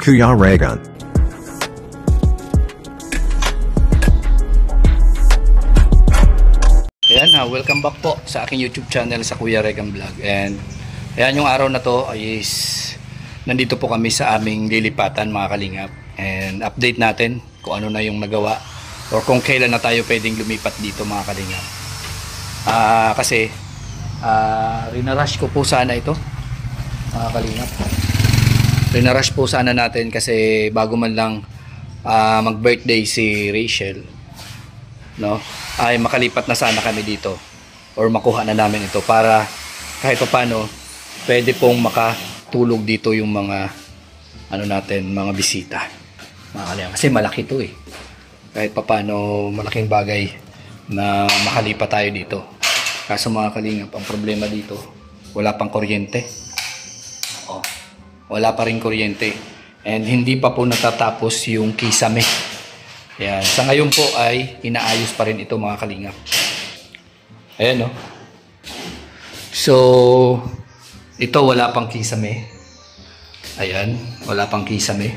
Kuya Regan. Ayan, welcome back po sa aking YouTube channel sa Kuya Regan Vlog. And ayan, yung araw na to is nandito po kami sa aming lilipatan mga kalingap. And update natin kung ano na yung nagawa or kung kailan na tayo pwedeng lumipat dito mga kalingap. Kasi rinarush ko po sana ito mga kalingap. Rinarush po sana natin kasi bago man lang mag birthday si Rachel, no, ay makalipat na sana kami dito or makuha na namin ito para kahit paano pwede pong makatulog dito yung mga ano natin, mga bisita mga kalingap. Kasi malaki to eh, kahit paano malaking bagay na makalipat tayo dito. Kaso mga kalingap, ang problema dito, wala pang kuryente. Wala pa rin kuryente. And hindi pa po natatapos yung kisame. Ayan. Sa ngayon po ay inaayos pa rin ito mga kalingap. Ayan, no? So, ito wala pang kisame. Ayan. Wala pang kisame.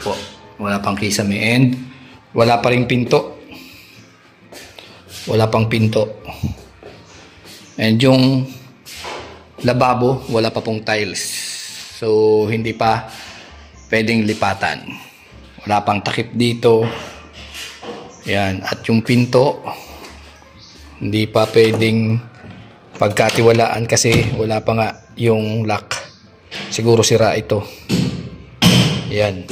Po. Wala pang kisame. And wala pa rin pinto. Wala pang pinto. And yung lababo, wala pa pong tiles. So, hindi pa pwedeng lipatan. Wala pang takip dito. Yan. At yung pinto, hindi pa pwedeng pagkatiwalaan kasi wala pa nga yung lock. Siguro sira ito. Yan.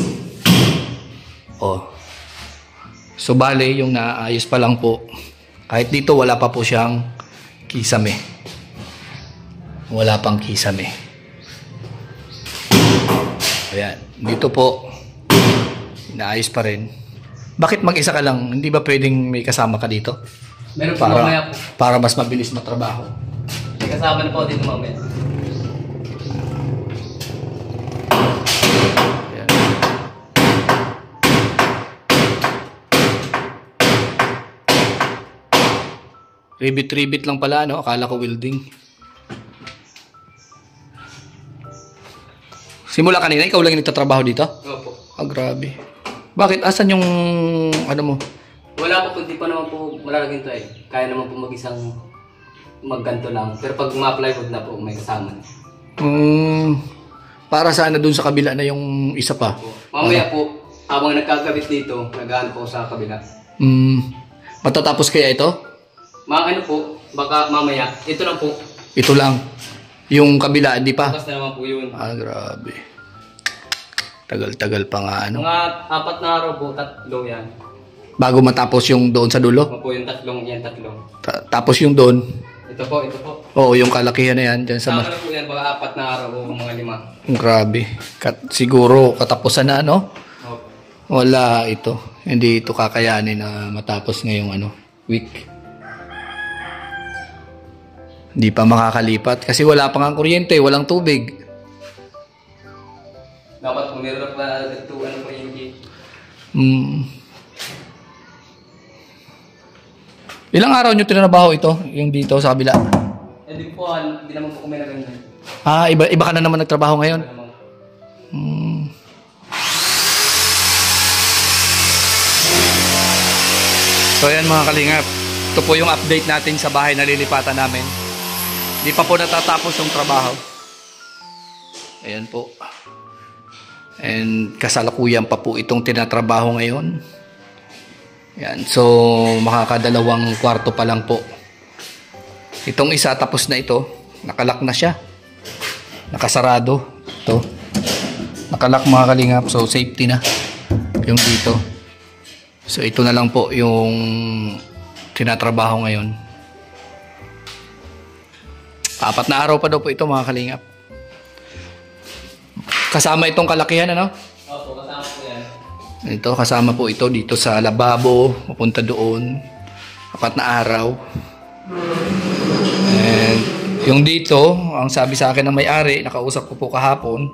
So, bale, yung naayos pa lang po. Kahit dito, wala pa po siyang kisame. Wala pang kisame. Ayan. Dito po, inaayos pa rin. Bakit mag-isa ka lang? Hindi ba pwedeng may kasama ka dito? Meron po mamaya po. Para mas mabilis matrabaho. May kasama na po dito mamaya. Ayan. Ribit-ribit lang pala, no? Akala ko welding. Simula kanina, ikaw lang yung nagtatrabaho dito? Opo. Grabe. Bakit? Asan yung ano mo? Wala po, hindi pa naman po malalagyan to eh. Kaya naman po mag-isang magganto lang. Pero pag ma-plywood na po, may kasama na. Para sana dun sa kabila na yung isa pa. Mamaya po, habang nagkagabit dito, nag-ano po sa kabila. Matatapos kaya ito? Ano po, baka mamaya, ito lang po. Ito lang. Yung kabila, hindi pa? Tapos na naman po yun. Grabe. Tagal-tagal pa nga ano. Mga 4 na araw po, 3 yan. Bago matapos yung doon sa dulo? Ano po yung 3 yan, 3. Tapos yung doon? Ito po, ito po. Oo, yung kalakihan na yan. Dyan sa Sama na po yan, baka 4 na araw o mga 5. Grabe. Siguro katapusan na, no? Opo. Wala ito. Hindi ito kakayanin na matapos ngayong week. Hindi pa makakalipat kasi wala pang ang kuryente, walang tubig. Dapat po meron pa dito kuryente. Ilang araw nyo tinrabaho ito? Yung dito sa kabila? Hindi po, hindi naman po kami na ganyan. Iba ka na naman nagtrabaho ngayon? So ayan mga kalingap, ito po yung update natin sa bahay na lilipatan namin. Hindi pa po natatapos yung trabaho. Ayan po. And kasalukuyan pa po itong tinatrabaho ngayon. Ayan. So makakadalawang kwarto pa lang po. Itong isa tapos na ito. Nakalak na siya. Nakasarado. Ito. Nakalak mga kalingap. So safety na. Yung dito. So ito na lang po yung tinatrabaho ngayon. 4 na araw pa daw po ito mga kalingap. Kasama itong kalakihan, ano? Opo, kasama po yan. Ito, kasama po ito dito sa lababo. Papunta doon. 4 na araw. And yung dito, ang sabi sa akin ng may-ari, nakausap ko po kahapon,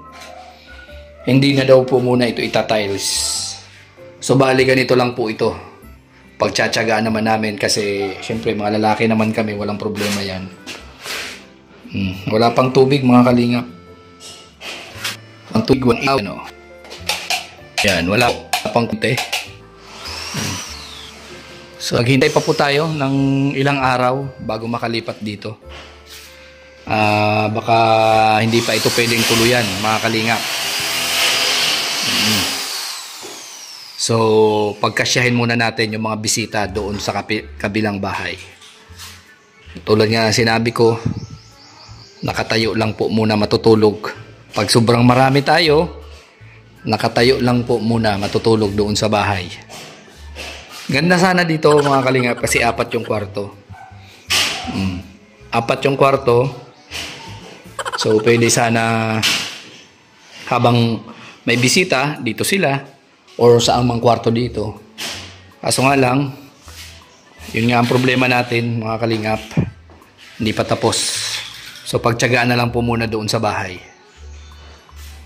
hindi na daw po muna ito itatiles. So bali ganito lang po ito. Pagtsatsagaan naman namin kasi syempre mga lalaki naman kami, walang problema yan. Wala pang tubig mga kalingap. tuwing ano. Yan, wala pang kunti. So, naghintay pa po tayo ng ilang araw bago makalipat dito. Baka hindi pa ito pwedeng tuluyan, mga kalingap. So, pagkasyahin muna natin yung mga bisita doon sa kabilang bahay. Tulad nga sinabi ko, nakatayo lang po muna matutulog. Pag sobrang marami tayo, nakatayo lang po muna matutulog doon sa bahay. Ganda sana dito mga kalingap kasi 4 yung kwarto. 4 yung kwarto. So pwede sana habang may bisita, dito sila or sa amang kwarto dito. Kaso nga lang, yun nga ang problema natin mga kalingap. Hindi pa tapos. So pagtiyagaan na lang po muna doon sa bahay.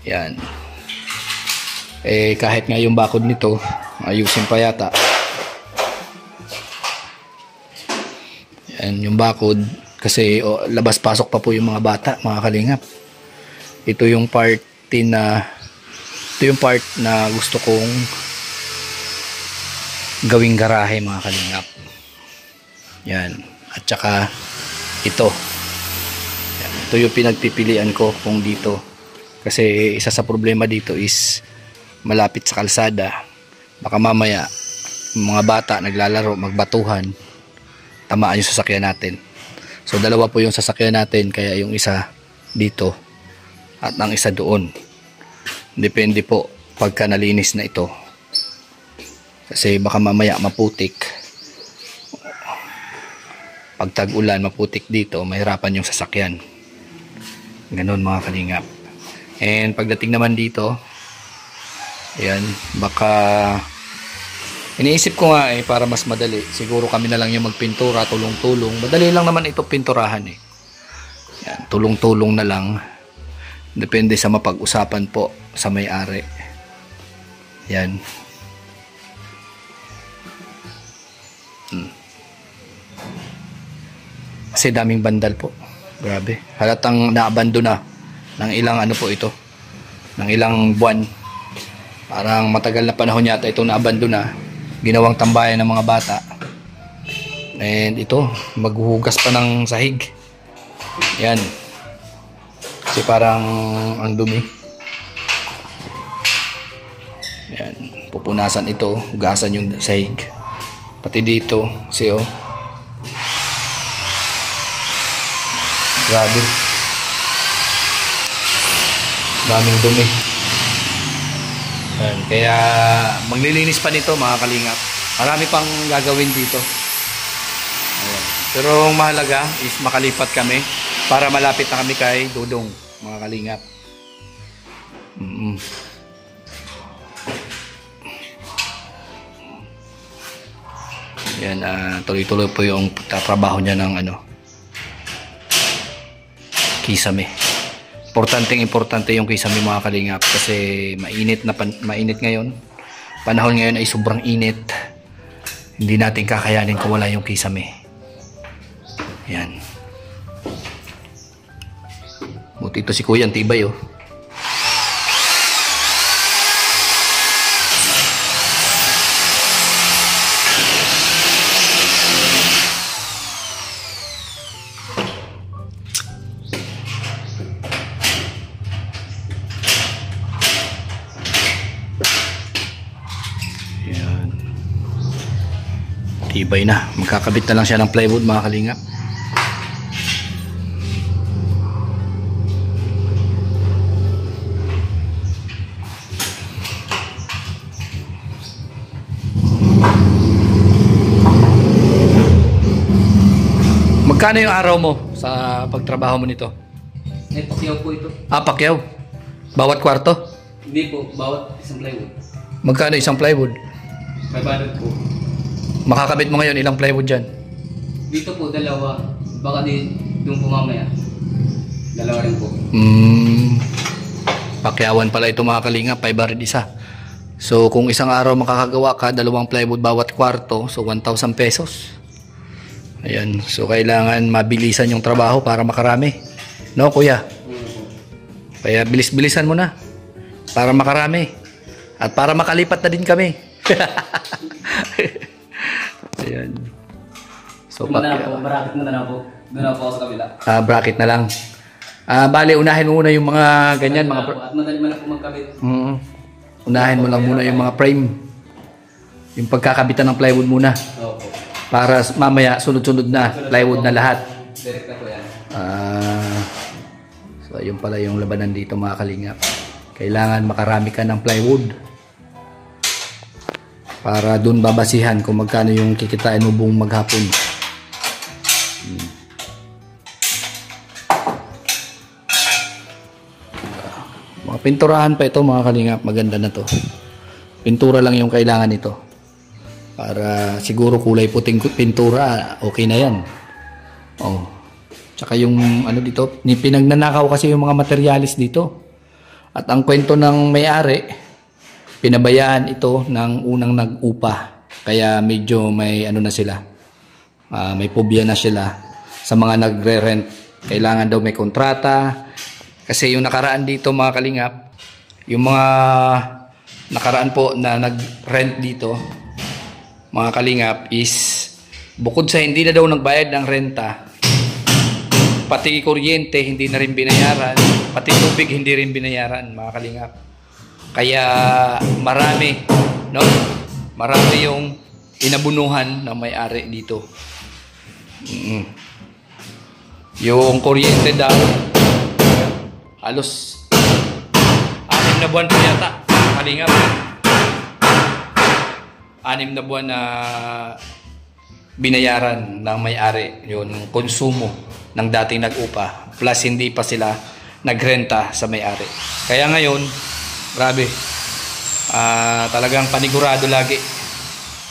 Yan. Kahit nga yung bakod nito, ayusin pa yata. Yan yung bakod kasi labas-pasok pa po yung mga bata, mga kalingap. Ito yung part na gusto kong gawing garahe, mga kalingap. Yan. At saka ito. Yan. Ito yung pinagpipilian ko kung dito. Kasi isa sa problema dito is malapit sa kalsada. Baka mamaya mga bata naglalaro, magbatuhan, tamaan yung sasakyan natin. So dalawa po yung sasakyan natin, kaya yung isa dito at ang isa doon. Depende po pagka nalinis na ito. Kasi baka mamaya maputik. Pag tag-ulan, maputik dito, mahirapan yung sasakyan. Ganon mga kalingap. And pagdating naman dito, ayan, baka iniisip ko nga para mas madali, siguro kami na lang yung magpintura, tulong-tulong. Madali lang naman ito pinturahan Yan, tulong-tulong na lang. Depende sa mapag-usapan po sa may-ari. Yan. Kasi daming bandal po. Grabe. Halatang naabandona ng ilang po ito. Ng ilang buwan. Parang matagal na panahon yata itong naabandona. Ginawang tambayan ng mga bata. And ito, maghuhugas pa ng sahig. Yan. Kasi parang ang dumi. Yan. Pupunasan ito. Hugasan yung sahig. Pati dito. Kasi grabe. Daming dumi. Yan. Kaya maglilinis pa nito mga kalingap. Marami pang gagawin dito. Ayan. Pero ang mahalaga is makalipat kami para malapit na kami kay Dudong mga kalingap. Yan, tuloy-tuloy po yung trabaho niya ng kisame. Importante yung kisame mga kalingap kasi mainit ngayon. Panahon ngayon ay sobrang init. Hindi natin kakayanin kung wala yung kisame. Yan. Buti ito si Kuya, ang tibay Tibay na. Magkakabit na lang siya ng plywood mga kalingap. Magkano yung araw mo sa pagtrabaho mo nito? Pakyaw po ito. Pakyaw? Bawat kwarto? Hindi po, bawat isang plywood. Magkano isang plywood? 500 po. Makakabit mo ngayon ilang plywood dyan? Dito po, 2. Baka doon po mamaya. 2 rin po. Pakyawan pala ito mga kalingap, 500 isa. So kung isang araw makakagawa ka, 2 plywood bawat kwarto, so 1,000 pesos. Ayan, so kailangan mabilisan yung trabaho para makarami. No, kuya? Kaya bilis-bilisan mo na. para makarami. At para makalipat na din kami. Ayan. So, Muna na po, bracket muna na po. Doon na po ako sa kabila. Bracket na lang. Bale, unahin mo muna yung mga ganyan. At madali man na po magkabit. Unahin mo lang muna yung mga frame. Yung pagkakabitan ng plywood muna. Opo. Para mamaya, sunod-sunod na. Plywood na lahat. Direct na po yan. So, ayun pala yung labanan dito mga kalingap. Kailangan makarami ka ng plywood. Para dun babasihan kung magkano yung kikitain mo buong maghapon. Mga pinturahan pa ito mga kalingap. Maganda na to. Pintura lang yung kailangan nito. Para siguro kulay puting pintura. Okay na yan. Oh. Tsaka yung ano dito. Pinagnanakaw kasi yung mga materialis dito. At ang kwento ng may-ari, pinabayaan ito ng unang nag-upa. Kaya medyo may ano na sila. May phobia na sila sa mga nagre-rent. Kailangan daw may kontrata. Kasi yung nakaraan dito mga kalingap, yung mga nakaraan po na nag-rent dito, mga kalingap, is bukod sa hindi na daw nagbayad ng renta, pati kuryente hindi na rin binayaran, pati tubig hindi rin binayaran mga kalingap. Kaya marami, no? Marami yung inabunuhan ng may-ari dito. Yung kuryente daw, halos 6 na buwan po yata, kalingap. 6 na buwan na binayaran ng may-ari yung konsumo ng dating nag-upa. Plus hindi pa sila nagrenta sa may-ari. Kaya ngayon, grabe, talagang panigurado lagi.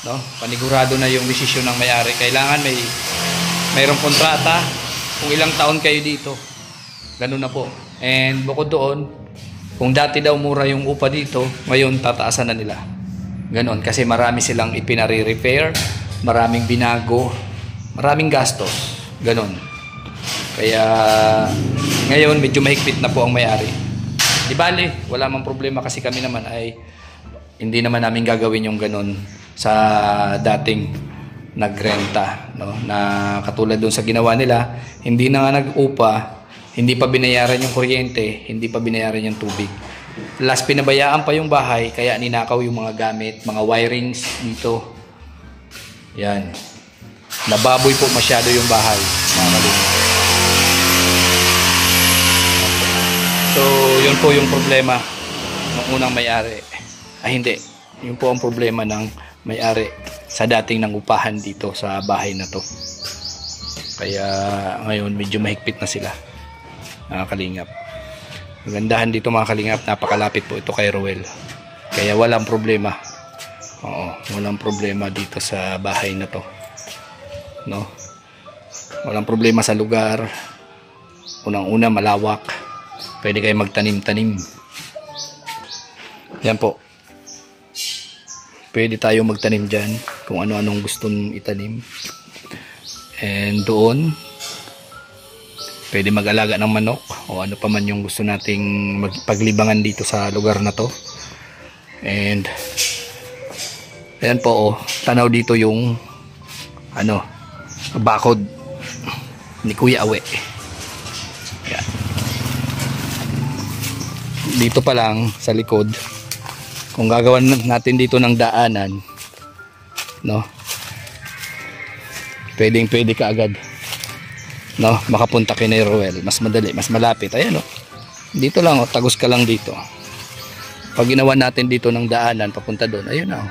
No? Panigurado na yung desisyon ng may-ari. Kailangan mayroong kontrata kung ilang taon kayo dito. Ganun na po. And bukod doon, kung dati daw mura yung upa dito, ngayon tataasan na nila. Ganon. Kasi marami silang ipinare-repair, maraming binago, maraming gastos. Ganon. Kaya ngayon medyo mahigpit na po ang may-ari. Di bale, wala mang problema kasi kami naman ay hindi naman namin gagawin yung ganon sa dating nagrenta. No? Na katulad doon sa ginawa nila, hindi na nga nag-upa, hindi pa binayaran yung kuryente, hindi pa binayaran yung tubig. Last pinabayaan pa yung bahay, kaya ninakaw yung mga gamit, mga wirings dito. Yan. Nababoy po masyado yung bahay. So, yun po yung problema ng unang may-ari. Hindi. Yun po ang problema ng may-ari sa dating nangupahan dito sa bahay na to. Kaya ngayon medyo mahigpit na sila. Mga kalingap. Magandahan dito mga kalingap, napakalapit po ito kay Roel. Kaya walang problema. Oo, walang problema dito sa bahay na to. No? Walang problema sa lugar. Unang-una malawak. Pwede kayo magtanim-tanim. Yan po. Pwede tayo magtanim dyan kung ano-anong gustong itanim. And doon pwede mag-alaga ng manok o ano pa man yung gusto nating magpaglibangan dito sa lugar na to. And ayan po, tanaw dito yung ano, bakod ni Kuya Awe. Ayan. Dito pa lang sa likod, kung gagawan natin dito ng daanan, no, pwede ka agad, no, makapunta kay Roel. Mas madali, mas malapit. Ayan, no, dito lang, tagos ka lang dito. Pag ginawa natin dito ng daanan papunta doon, ayun na,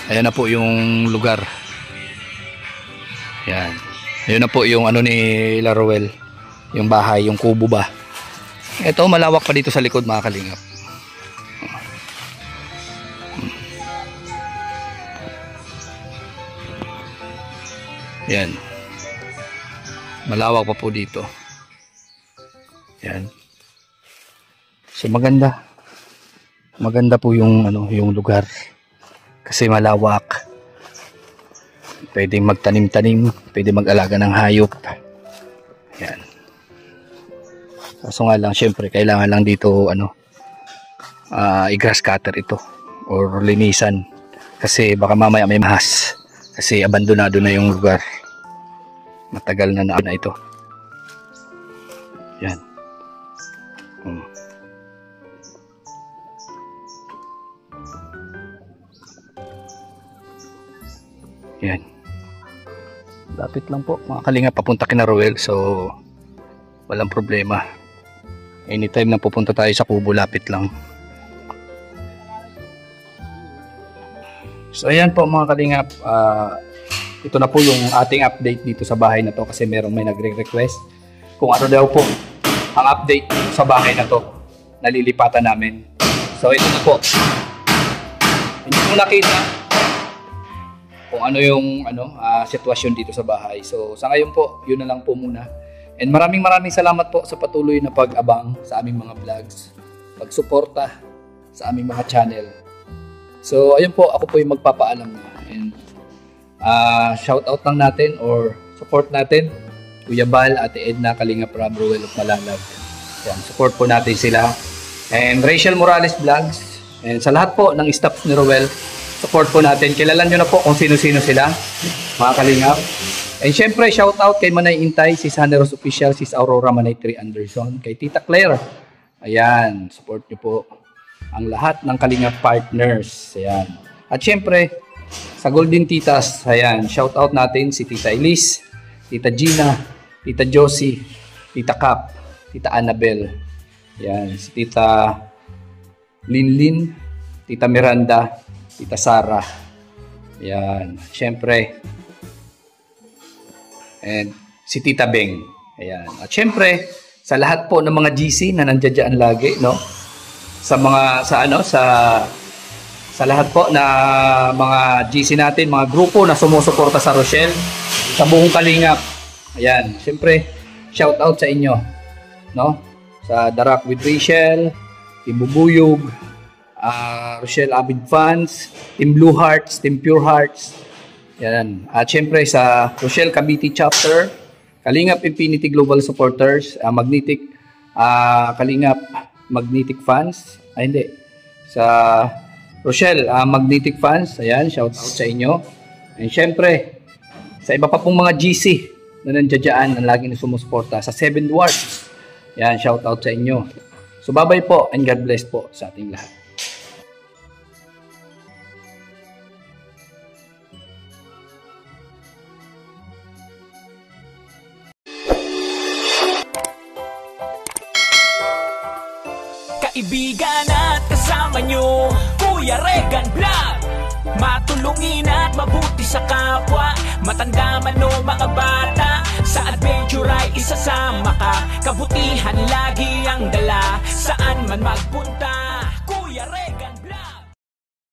ayan na po yung lugar. Yan, ayun na po yung ano ni Roel, yung bahay, yung kubo ba. Ito malawak pa dito sa likod mga kalingap. Yan, malawak pa po dito. Yan. So maganda po yung ano, yung lugar kasi malawak. Pwedeng magtanim-tanim, pwede mag-alaga ng hayop. Yan. Kaso nga lang, syempre, kailangan lang dito, i-grass cutter ito or linisan. Kasi baka mamaya may mahas. Kasi abandonado na yung lugar. Matagal na ito. Yan. Yan. Lapit lang po mga kalinga, papunta kina Roel, so walang problema. Anytime na pupunta tayo sa kubo, lapit lang. So ayan po mga kalingap, ito na po yung ating update dito sa bahay na to, kasi merong may nagre-request kung ano daw po ang update sa bahay na to, nalilipatan namin. So ito na po, hindi mo nakita kung ano yung sitwasyon dito sa bahay. So sa ngayon po, yun na lang po muna. And maraming salamat po sa patuloy na pag-abang sa aming mga vlogs, pagsuporta sa aming mga channel. So ayun po, ako po yung magpapaalam na. And shout out lang natin or support natin Kuya Bal, Ate Edna, Kalinga Prab, Roel of Malalag. Yan, support po natin sila. And Rachel Morales Vlogs. And sa lahat po ng staff ni Roel, support po natin. Kilalan nyo na po kung sino-sino sila, mga kalingap. And syempre, shout out kay Manay Intay, Sis Haneros Official, Sis Aurora Manay 3 Anderson, kay Tita Claire. Ayan, support nyo po ang lahat ng kalingap partners. Ayan. At syempre, sa Golden Titas, ayan, shout out natin si Tita Elise, Tita Gina, Tita Josie, Tita Cap, Tita Annabel. Ayan, si Tita Linlin, Tita Miranda, Tita Sara. Ayan, syempre. And si Tita Beng. Ayan. At syempre, sa lahat po ng mga GC na nandiyan lagi, no? Sa lahat po na mga GC natin, mga grupo na sumusuporta sa Rochelle, sa buong Kalingap. Ayan, syempre, shout out sa inyo, no? Sa Darak with Rachel, Team Bubuyog, Rochelle Avid Fans, Team Blue Hearts, Team Pure Hearts. Yan. At syempre sa Rochelle Cavite Chapter, Kalingap Infinity Global Supporters, Kalingap Magnetic Fans, hindi. Sa Rochelle Magnetic Fans, ayan, shout out sa inyo. And syempre, sa iba pa pong mga GC na nandiyan na lagi na sumusuporta, sa Seven Dwarfs, ayan, shout out sa inyo. So bye-bye po and God bless po sa ating lahat. Kaibigan at kasama nyo, Kuya Regan Vlog. Matulungin at mabuti sa kapwa, matanda man o mga bata. Sa adventure ay isasama ka, kabutihan lagi ang dala. Saan man magpunta, Kuya Regan.